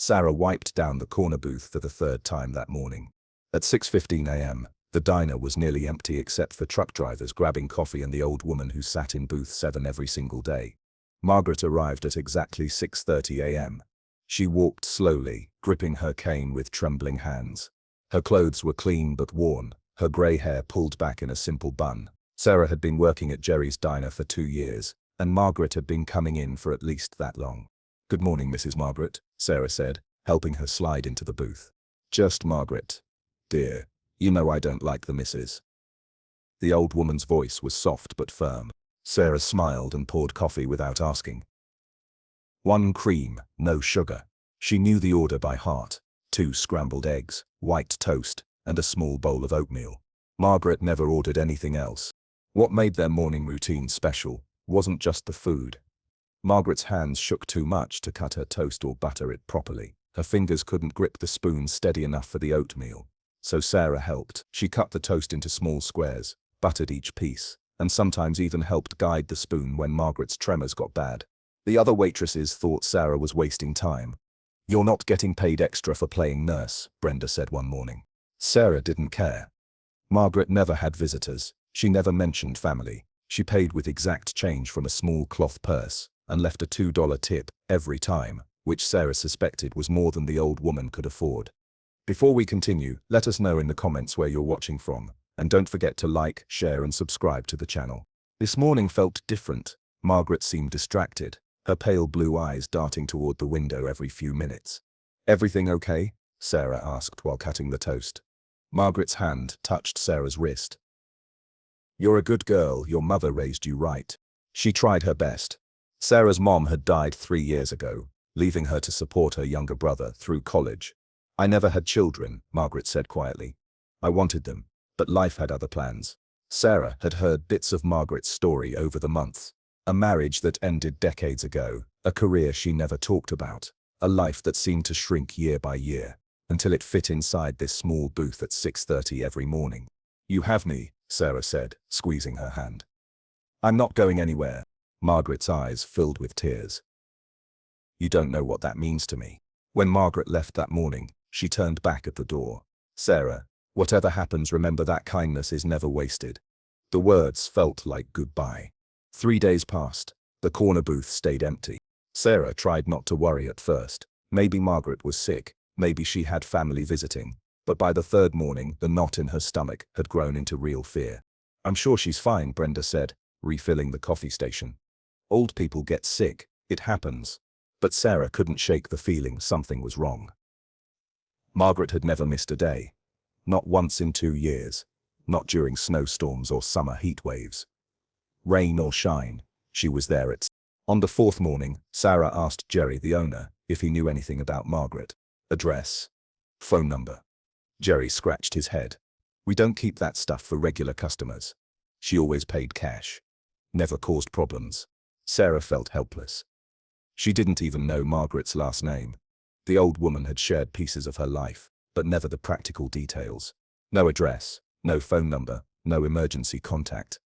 Sarah wiped down the corner booth for the third time that morning. At 6:15 a.m., the diner was nearly empty except for truck drivers grabbing coffee and the old woman who sat in booth 7 every single day. Margaret arrived at exactly 6:30 a.m. She walked slowly, gripping her cane with trembling hands. Her clothes were clean but worn, her grey hair pulled back in a simple bun. Sarah had been working at Jerry's diner for 2 years, and Margaret had been coming in for at least that long. "Good morning, Mrs. Margaret," Sarah said, helping her slide into the booth. "Just Margaret. Dear, you know I don't like the missus." The old woman's voice was soft but firm. Sarah smiled and poured coffee without asking. 1 cream, no sugar. She knew the order by heart. 2 scrambled eggs, white toast, and a small bowl of oatmeal. Margaret never ordered anything else. What made their morning routine special wasn't just the food. Margaret's hands shook too much to cut her toast or butter it properly. Her fingers couldn't grip the spoon steady enough for the oatmeal. So Sarah helped. She cut the toast into small squares, buttered each piece, and sometimes even helped guide the spoon when Margaret's tremors got bad. The other waitresses thought Sarah was wasting time. "You're not getting paid extra for playing nurse," Brenda said one morning. Sarah didn't care. Margaret never had visitors. She never mentioned family. She paid with exact change from a small cloth purse and left a $2 tip every time, which Sarah suspected was more than the old woman could afford. Before we continue, let us know in the comments where you're watching from, and don't forget to like, share and subscribe to the channel. This morning felt different. Margaret seemed distracted, her pale blue eyes darting toward the window every few minutes. "Everything okay?" Sarah asked while cutting the toast. Margaret's hand touched Sarah's wrist. "You're a good girl, your mother raised you right." She tried her best. Sarah's mom had died 3 years ago, leaving her to support her younger brother through college. "I never had children," Margaret said quietly. "I wanted them, but life had other plans." Sarah had heard bits of Margaret's story over the months. A marriage that ended decades ago, a career she never talked about, a life that seemed to shrink year by year, until it fit inside this small booth at 6:30 every morning. "You have me," Sarah said, squeezing her hand. "I'm not going anywhere." Margaret's eyes filled with tears. "You don't know what that means to me." When Margaret left that morning, she turned back at the door. "Sarah, whatever happens, remember that kindness is never wasted." The words felt like goodbye. 3 days passed. The corner booth stayed empty. Sarah tried not to worry at first. Maybe Margaret was sick, maybe she had family visiting. But by the 3rd morning, the knot in her stomach had grown into real fear. "I'm sure she's fine," Brenda said, refilling the coffee station. "Old people get sick, it happens." But Sarah couldn't shake the feeling something was wrong. Margaret had never missed a day. Not once in 2 years. Not during snowstorms or summer heat waves. Rain or shine, she was there at. On the 4th morning, Sarah asked Jerry, the owner, if he knew anything about Margaret. Address. Phone number. Jerry scratched his head. "We don't keep that stuff for regular customers. She always paid cash. Never caused problems." Sarah felt helpless. She didn't even know Margaret's last name. The old woman had shared pieces of her life, but never the practical details. No address, no phone number, no emergency contact.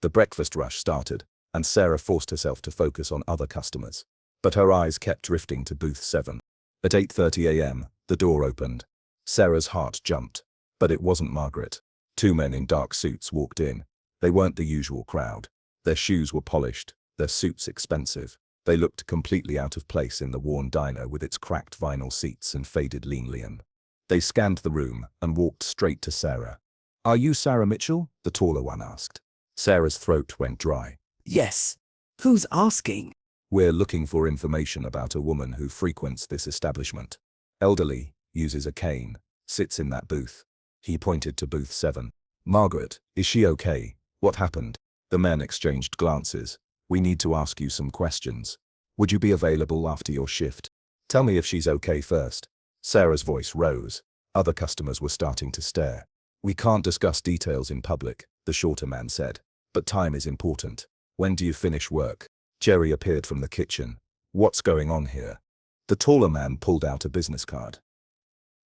The breakfast rush started, and Sarah forced herself to focus on other customers. But her eyes kept drifting to booth 7. At 8:30 a.m., the door opened. Sarah's heart jumped. But it wasn't Margaret. 2 men in dark suits walked in. They weren't the usual crowd. Their shoes were polished, their suits expensive. They looked completely out of place in the worn diner with its cracked vinyl seats and faded linoleum. They scanned the room and walked straight to Sarah. "Are you Sarah Mitchell?" the taller one asked. Sarah's throat went dry. "Yes. Who's asking?" "We're looking for information about a woman who frequents this establishment. Elderly, uses a cane, sits in that booth." He pointed to booth 7. "Margaret, is she okay? What happened?" The men exchanged glances. "We need to ask you some questions. Would you be available after your shift? Tell me if she's okay first." Sarah's voice rose. Other customers were starting to stare. "We can't discuss details in public," the shorter man said. "But time is important. When do you finish work?" Jerry appeared from the kitchen. "What's going on here?" The taller man pulled out a business card.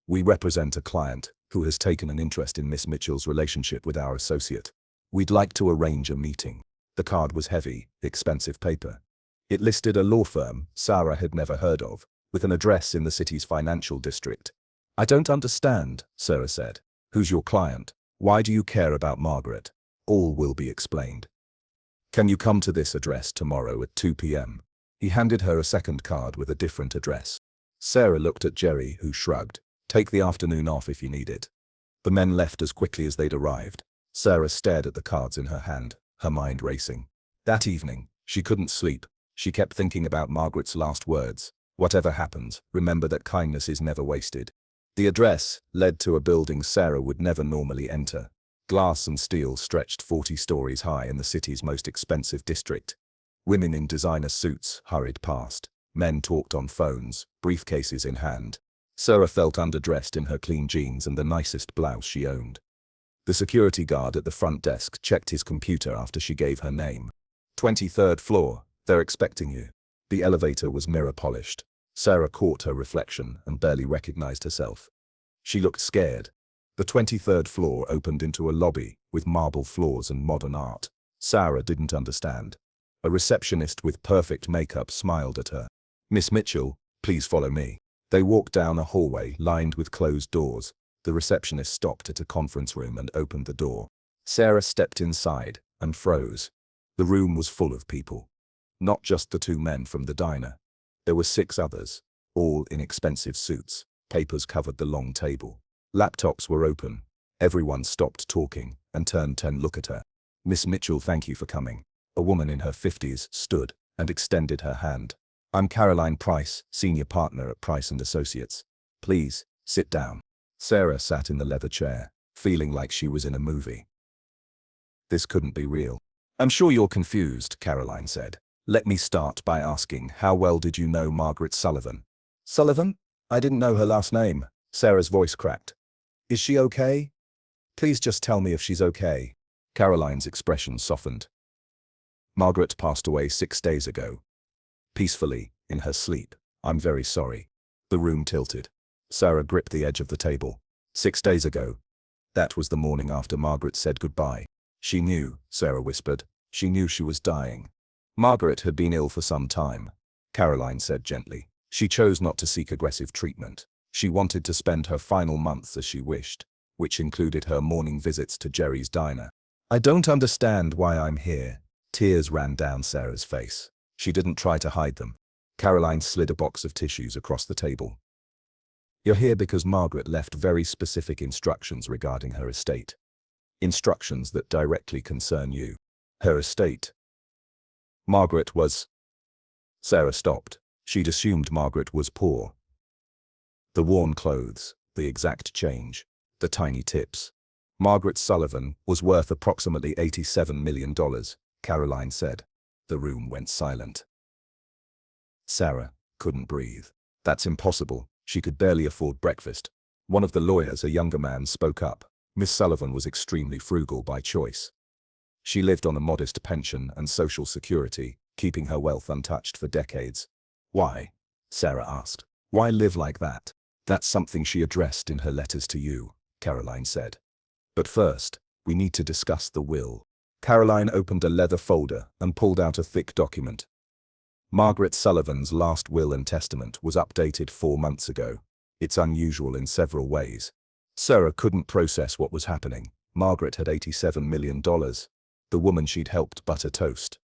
"We represent a client who has taken an interest in Miss Mitchell's relationship with our associate. We'd like to arrange a meeting." The card was heavy, expensive paper. It listed a law firm Sarah had never heard of, with an address in the city's financial district. I don't understand, Sarah said. Who's your client? Why do you care about Margaret? All will be explained. Can you come to this address tomorrow at 2 p.m.? He handed her a second card with a different address. Sarah looked at Jerry, who shrugged. Take the afternoon off if you need it. The men left as quickly as they'd arrived. Sarah stared at the cards in her hand, her mind racing. That evening, she couldn't sleep. She kept thinking about Margaret's last words. Whatever happens, remember that kindness is never wasted. The address led to a building Sarah would never normally enter. Glass and steel stretched 40 stories high in the city's most expensive district. Women in designer suits hurried past. Men talked on phones, briefcases in hand. Sarah felt underdressed in her clean jeans and the nicest blouse she owned. The security guard at the front desk checked his computer after she gave her name. 23rd floor, they're expecting you. The elevator was mirror-polished. Sarah caught her reflection and barely recognized herself. She looked scared. The 23rd floor opened into a lobby with marble floors and modern art. Sarah didn't understand. A receptionist with perfect makeup smiled at her. Miss Mitchell, please follow me. They walked down a hallway lined with closed doors. The receptionist stopped at a conference room and opened the door. Sarah stepped inside and froze. The room was full of people. Not just the two men from the diner. There were 6 others, all in expensive suits. Papers covered the long table. Laptops were open. Everyone stopped talking and turned to look at her. Miss Mitchell, thank you for coming. A woman in her 50s stood and extended her hand. I'm Caroline Price, senior partner at Price & Associates. Please, sit down. Sarah sat in the leather chair, feeling like she was in a movie. This couldn't be real. I'm sure you're confused, Caroline said. Let me start by asking, how well did you know Margaret Sullivan? Sullivan? I didn't know her last name. Sarah's voice cracked. Is she okay? Please just tell me if she's okay. Caroline's expression softened. Margaret passed away 6 days ago. Peacefully, in her sleep. I'm very sorry. The room tilted. Sarah gripped the edge of the table. 6 days ago. That was the morning after Margaret said goodbye. She knew, Sarah whispered. She knew she was dying. Margaret had been ill for some time, Caroline said gently. She chose not to seek aggressive treatment. She wanted to spend her final months as she wished, which included her morning visits to Jerry's diner. I don't understand why I'm here. Tears ran down Sarah's face. She didn't try to hide them. Caroline slid a box of tissues across the table. You're here because Margaret left very specific instructions regarding her estate. Instructions that directly concern you. Her estate. Margaret was... Sarah stopped. She'd assumed Margaret was poor. The worn clothes, the exact change, the tiny tips. Margaret Sullivan was worth approximately $87 million, Caroline said. The room went silent. Sarah couldn't breathe. That's impossible. She could barely afford breakfast. One of the lawyers, a younger man, spoke up. Miss Sullivan was extremely frugal by choice. She lived on a modest pension and social security, keeping her wealth untouched for decades. Why? Sarah asked. Why live like that? That's something she addressed in her letters to you, Caroline said. But first, we need to discuss the will. Caroline opened a leather folder and pulled out a thick document. Margaret Sullivan's last will and testament was updated 4 months ago. It's unusual in several ways. Sarah couldn't process what was happening. Margaret had $87 million. The woman she'd helped butter toast.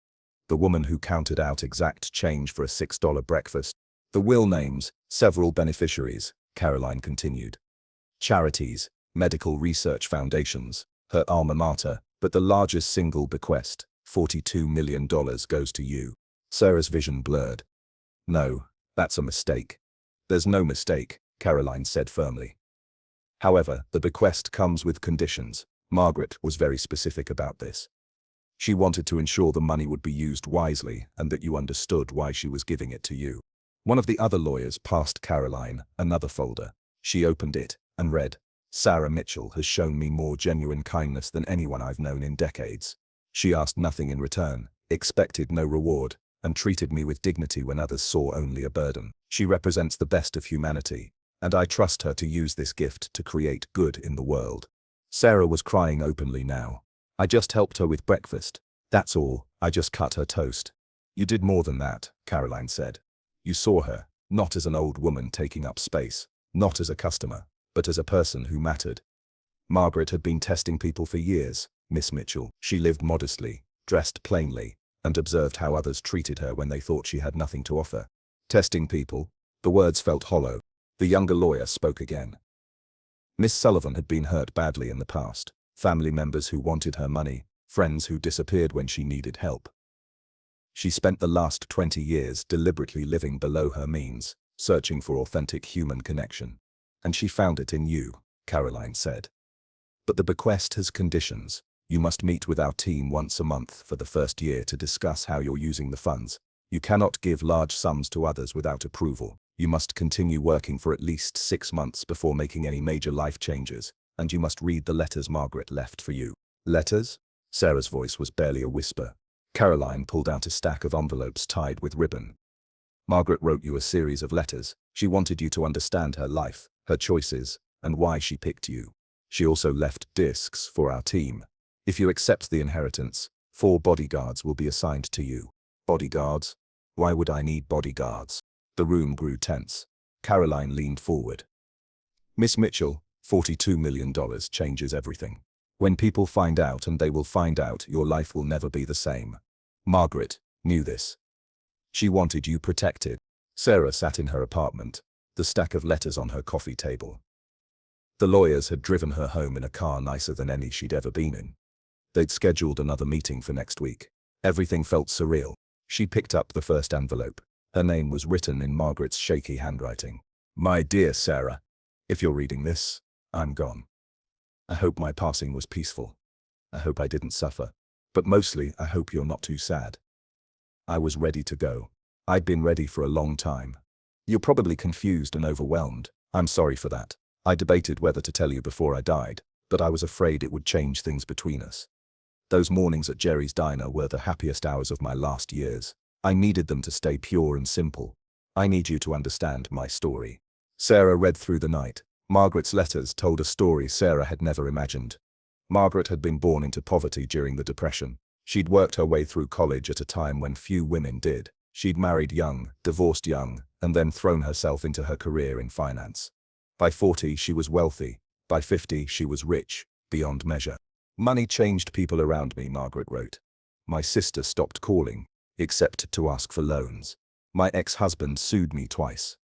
The woman who counted out exact change for a $6 breakfast. The will names several beneficiaries, Caroline continued. Charities, medical research foundations, her alma mater, but the largest single bequest, $42 million, goes to you. Sarah's vision blurred. No, that's a mistake. There's no mistake, Caroline said firmly. However, the bequest comes with conditions. Margaret was very specific about this. She wanted to ensure the money would be used wisely and that you understood why she was giving it to you. One of the other lawyers passed Caroline another folder. She opened it and read, Sarah Mitchell has shown me more genuine kindness than anyone I've known in decades. She asked nothing in return, expected no reward, and treated me with dignity when others saw only a burden. She represents the best of humanity, and I trust her to use this gift to create good in the world. Sarah was crying openly now. I just helped her with breakfast. That's all. I just cut her toast. You did more than that, Caroline said. You saw her. Not as an old woman taking up space, not as a customer, but as a person who mattered. Margaret had been testing people for years, Miss Mitchell. She lived modestly, dressed plainly, and observed how others treated her when they thought she had nothing to offer. Testing people? The words felt hollow. The younger lawyer spoke again. Miss Sullivan had been hurt badly in the past. Family members who wanted her money, friends who disappeared when she needed help. She spent the last 20 years deliberately living below her means, searching for authentic human connection. And she found it in you, Caroline said. But the bequest has conditions. You must meet with our team once a month for the first year to discuss how you're using the funds. You cannot give large sums to others without approval. You must continue working for at least 6 months before making any major life changes, and you must read the letters Margaret left for you. Letters? Sarah's voice was barely a whisper. Caroline pulled out a stack of envelopes tied with ribbon. Margaret wrote you a series of letters. She wanted you to understand her life, her choices, and why she picked you. She also left discs for our team. If you accept the inheritance, 4 bodyguards will be assigned to you. Bodyguards? Why would I need bodyguards? The room grew tense. Caroline leaned forward. Miss Mitchell, $42 million changes everything. When people find out, and they will find out, your life will never be the same. Margaret knew this. She wanted you protected. Sarah sat in her apartment, the stack of letters on her coffee table. The lawyers had driven her home in a car nicer than any she'd ever been in. They'd scheduled another meeting for next week. Everything felt surreal. She picked up the first envelope. Her name was written in Margaret's shaky handwriting. My dear Sarah, if you're reading this, I'm gone. I hope my passing was peaceful. I hope I didn't suffer. But mostly, I hope you're not too sad. I was ready to go. I'd been ready for a long time. You're probably confused and overwhelmed. I'm sorry for that. I debated whether to tell you before I died, but I was afraid it would change things between us. Those mornings at Jerry's diner were the happiest hours of my last years. I needed them to stay pure and simple. I need you to understand my story. Sarah read through the night. Margaret's letters told a story Sarah had never imagined. Margaret had been born into poverty during the Depression. She'd worked her way through college at a time when few women did. She'd married young, divorced young, and then thrown herself into her career in finance. By 40, she was wealthy. By 50, she was rich, beyond measure. Money changed people around me, Margaret wrote. My sister stopped calling, except to ask for loans. My ex-husband sued me twice.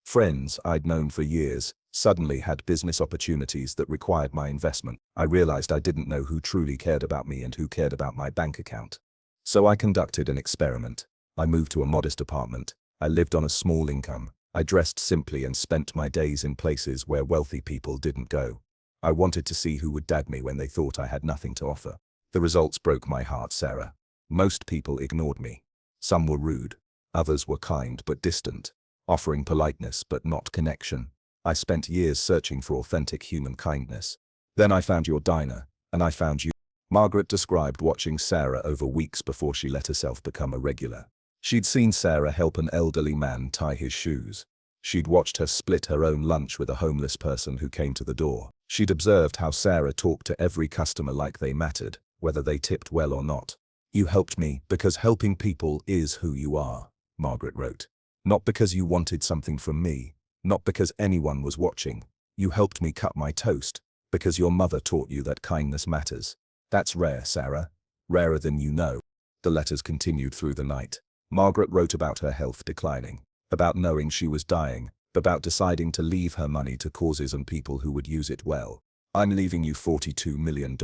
Friends I'd known for years suddenly had business opportunities that required my investment. I realized I didn't know who truly cared about me and who cared about my bank account. So I conducted an experiment. I moved to a modest apartment. I lived on a small income. I dressed simply and spent my days in places where wealthy people didn't go. I wanted to see who would dag me when they thought I had nothing to offer. The results broke my heart, Sarah. Most people ignored me. Some were rude. Others were kind but distant, offering politeness but not connection. I spent years searching for authentic human kindness. Then I found your diner, and I found you. Margaret described watching Sarah over weeks before she let herself become a regular. She'd seen Sarah help an elderly man tie his shoes. She'd watched her split her own lunch with a homeless person who came to the door. She'd observed how Sarah talked to every customer like they mattered, whether they tipped well or not. You helped me because helping people is who you are, Margaret wrote. Not because you wanted something from me, not because anyone was watching. You helped me cut my toast, because your mother taught you that kindness matters. That's rare, Sarah. Rarer than you know. The letters continued through the night. Margaret wrote about her health declining, about knowing she was dying, about deciding to leave her money to causes and people who would use it well. I'm leaving you $42 million,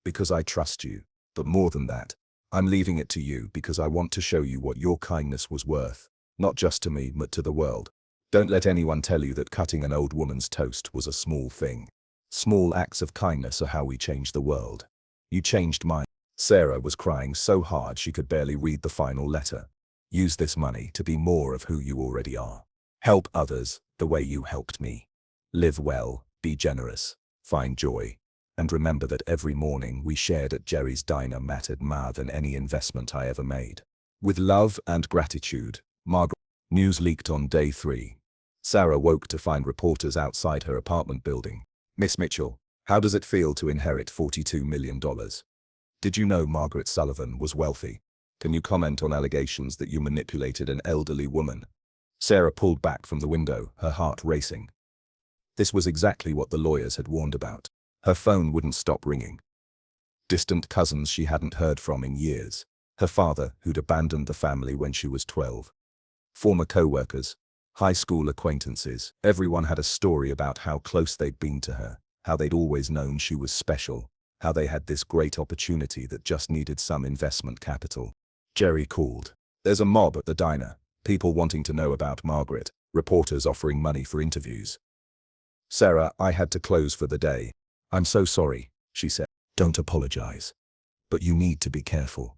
because I trust you. But more than that, I'm leaving it to you because I want to show you what your kindness was worth, not just to me, but to the world. Don't let anyone tell you that cutting an old woman's toast was a small thing. Small acts of kindness are how we change the world. You changed mine. Sarah was crying so hard she could barely read the final letter. Use this money to be more of who you already are. Help others the way you helped me. Live well, be generous, find joy. And remember that every morning we shared at Jerry's diner mattered more than any investment I ever made. With love and gratitude, Margaret. News leaked on day 3. Sarah woke to find reporters outside her apartment building. Miss Mitchell, how does it feel to inherit $42 million? Did you know Margaret Sullivan was wealthy? Can you comment on allegations that you manipulated an elderly woman? Sarah pulled back from the window, her heart racing. This was exactly what the lawyers had warned about. Her phone wouldn't stop ringing. Distant cousins she hadn't heard from in years. Her father, who'd abandoned the family when she was 12. Former co-workers, high school acquaintances, everyone had a story about how close they'd been to her, how they'd always known she was special, how they had this great opportunity that just needed some investment capital. Jerry called. There's a mob at the diner, people wanting to know about Margaret, reporters offering money for interviews. Sarah, I had to close for the day. I'm so sorry, she said. Don't apologize. But you need to be careful.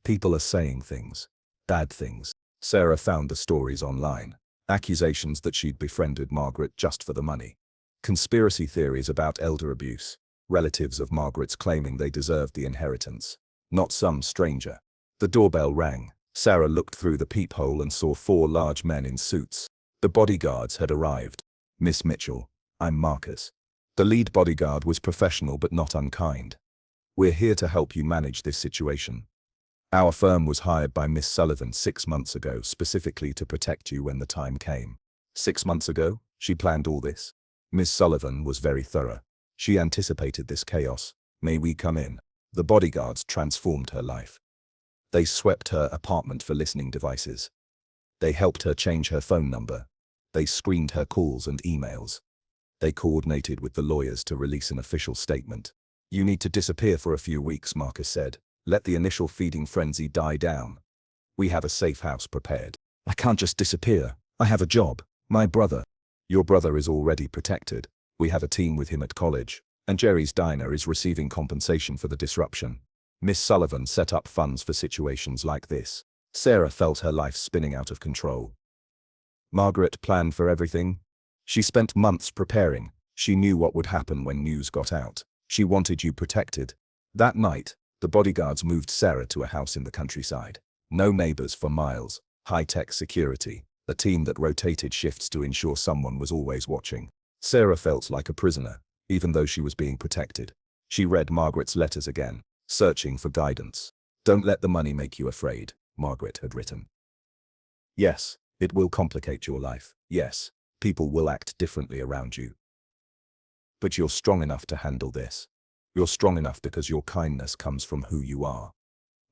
People are saying things, bad things. Sarah found the stories online. Accusations that she'd befriended Margaret just for the money. Conspiracy theories about elder abuse. Relatives of Margaret's claiming they deserved the inheritance, not some stranger. The doorbell rang. Sarah looked through the peephole and saw 4 large men in suits. The bodyguards had arrived. Miss Mitchell, I'm Marcus. The lead bodyguard was professional but not unkind. We're here to help you manage this situation. Our firm was hired by Miss Sullivan 6 months ago specifically to protect you when the time came. 6 months ago, she planned all this. Miss Sullivan was very thorough. She anticipated this chaos. May we come in? The bodyguards transformed her life. They swept her apartment for listening devices. They helped her change her phone number. They screened her calls and emails. They coordinated with the lawyers to release an official statement. You need to disappear for a few weeks, Marcus said. Let the initial feeding frenzy die down. We have a safe house prepared. I can't just disappear. I have a job. My brother. Your brother is already protected. We have a team with him at college. And Jerry's diner is receiving compensation for the disruption. Miss Sullivan set up funds for situations like this. Sarah felt her life spinning out of control. Margaret planned for everything. She spent months preparing. She knew what would happen when news got out. She wanted you protected. That night, the bodyguards moved Sarah to a house in the countryside. No neighbors for miles, high-tech security, a team that rotated shifts to ensure someone was always watching. Sarah felt like a prisoner, even though she was being protected. She read Margaret's letters again, searching for guidance. Don't let the money make you afraid, Margaret had written. Yes, it will complicate your life. Yes, people will act differently around you. But you're strong enough to handle this. You're strong enough because your kindness comes from who you are,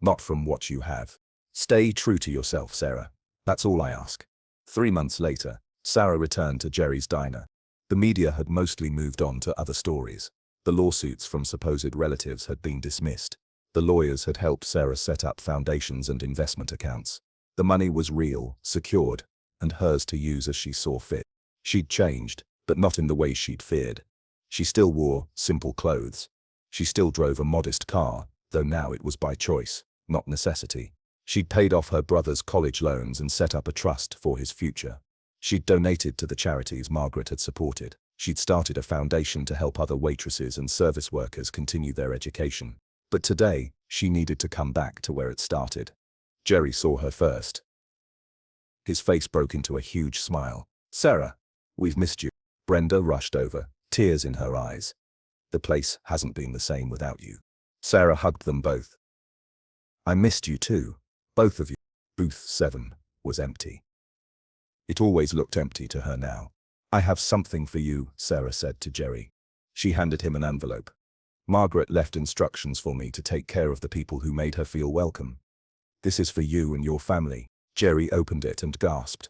not from what you have. Stay true to yourself, Sarah. That's all I ask. 3 months later, Sarah returned to Jerry's diner. The media had mostly moved on to other stories. The lawsuits from supposed relatives had been dismissed. The lawyers had helped Sarah set up foundations and investment accounts. The money was real, secured, and hers to use as she saw fit. She'd changed, but not in the way she'd feared. She still wore simple clothes. She still drove a modest car, though now it was by choice, not necessity. She'd paid off her brother's college loans and set up a trust for his future. She'd donated to the charities Margaret had supported. She'd started a foundation to help other waitresses and service workers continue their education. But today, she needed to come back to where it started. Jerry saw her first. His face broke into a huge smile. Sarah, we've missed you. Brenda rushed over, tears in her eyes. The place hasn't been the same without you. Sarah hugged them both. I missed you too, both of you. Booth 7 was empty. It always looked empty to her now. I have something for you, Sarah said to Jerry. She handed him an envelope. Margaret left instructions for me to take care of the people who made her feel welcome. This is for you and your family. Jerry opened it and gasped.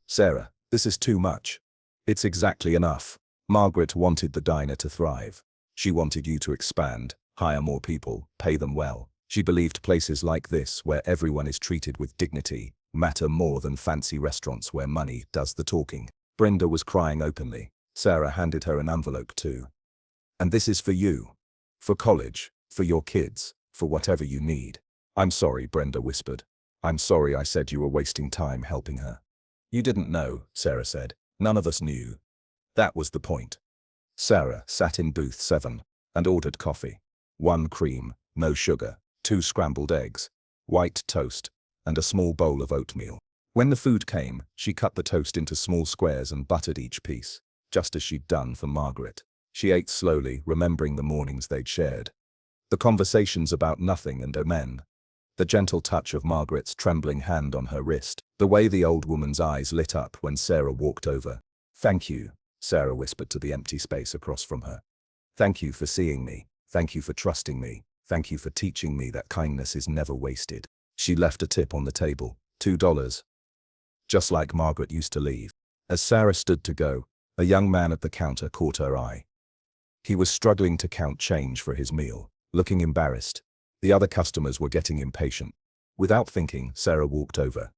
Sarah, this is too much. It's exactly enough. Margaret wanted the diner to thrive. She wanted you to expand, hire more people, pay them well. She believed places like this, where everyone is treated with dignity, matter more than fancy restaurants where money does the talking. Brenda was crying openly. Sarah handed her an envelope too. And this is for you. For college, for your kids, for whatever you need. I'm sorry, Brenda whispered. I'm sorry I said you were wasting time helping her. You didn't know, Sarah said. None of us knew. That was the point. Sarah sat in booth 7 and ordered coffee. 1 cream, no sugar, 2 scrambled eggs, white toast, and a small bowl of oatmeal. When the food came, she cut the toast into small squares and buttered each piece, just as she'd done for Margaret. She ate slowly, remembering the mornings they'd shared. The conversations about nothing and amen. The gentle touch of Margaret's trembling hand on her wrist, the way the old woman's eyes lit up when Sarah walked over. "Thank you," Sarah whispered to the empty space across from her. "Thank you for seeing me. Thank you for trusting me. Thank you for teaching me that kindness is never wasted." She left a tip on the table, $2. Just like Margaret used to leave. As Sarah stood to go, a young man at the counter caught her eye. He was struggling to count change for his meal, looking embarrassed. The other customers were getting impatient. Without thinking, Sarah walked over.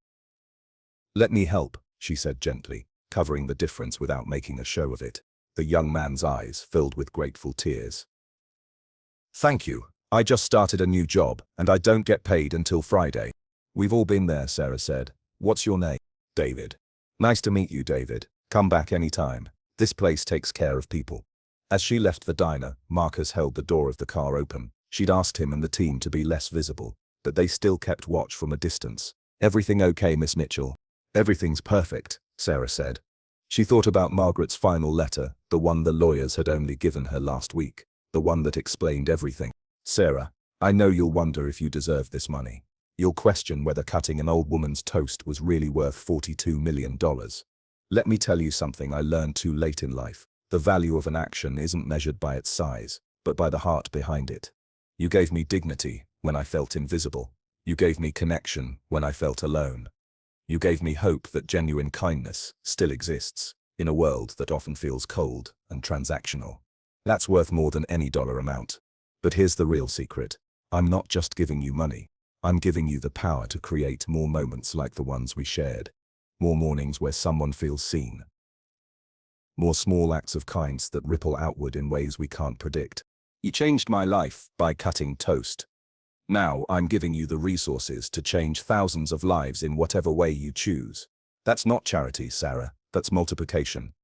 "Let me help," she said gently, covering the difference without making a show of it. The young man's eyes filled with grateful tears. "Thank you. I just started a new job, and I don't get paid until Friday." "We've all been there," Sarah said. "What's your name?" "David." "Nice to meet you, David. Come back anytime. This place takes care of people." As she left the diner, Marcus held the door of the car open. She'd asked him and the team to be less visible, but they still kept watch from a distance. "Everything okay, Miss Mitchell?" "Everything's perfect," Sarah said. She thought about Margaret's final letter, the one the lawyers had only given her last week, the one that explained everything. "Sarah, I know you'll wonder if you deserve this money. You'll question whether cutting an old woman's toast was really worth $42 million. Let me tell you something I learned too late in life. The value of an action isn't measured by its size, but by the heart behind it. You gave me dignity when I felt invisible. You gave me connection when I felt alone. You gave me hope that genuine kindness still exists in a world that often feels cold and transactional. That's worth more than any dollar amount. But here's the real secret. I'm not just giving you money. I'm giving you the power to create more moments like the ones we shared. More mornings where someone feels seen. More small acts of kindness that ripple outward in ways we can't predict. You changed my life by cutting toast. Now I'm giving you the resources to change thousands of lives in whatever way you choose. That's not charity, Sarah. That's multiplication.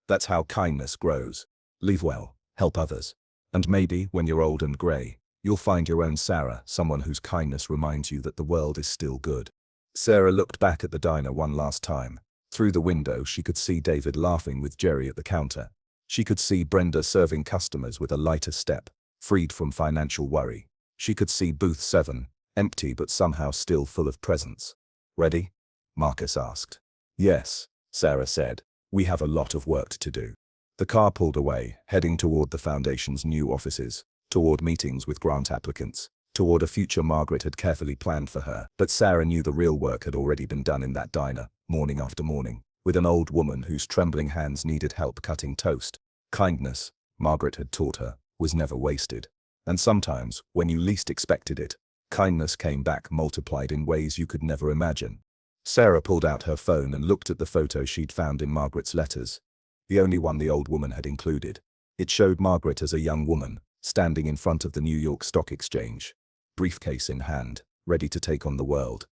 That's how kindness grows. Live well, help others. And maybe, when you're old and grey, you'll find your own Sarah, someone whose kindness reminds you that the world is still good. Sarah looked back at the diner one last time. Through the window, she could see David laughing with Jerry at the counter. She could see Brenda serving customers with a lighter step, freed from financial worry. She could see booth 7, empty but somehow still full of presence. "Ready?" Marcus asked. "Yes," Sarah said. "We have a lot of work to do." The car pulled away, heading toward the Foundation's new offices, toward meetings with grant applicants, toward a future Margaret had carefully planned for her. But Sarah knew the real work had already been done in that diner, morning after morning, with an old woman whose trembling hands needed help cutting toast. Kindness, Margaret had taught her, was never wasted. And sometimes, when you least expected it, kindness came back multiplied in ways you could never imagine. Sarah pulled out her phone and looked at the photo she'd found in Margaret's letters. The only one the old woman had included. It showed Margaret as a young woman, standing in front of the New York Stock Exchange, briefcase in hand, ready to take on the world.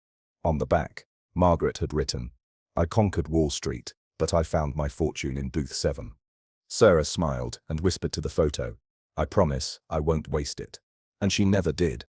On the back, Margaret had written, "I conquered Wall Street, but I found my fortune in booth 7. Sarah smiled and whispered to the photo, "I promise I won't waste it." And she never did.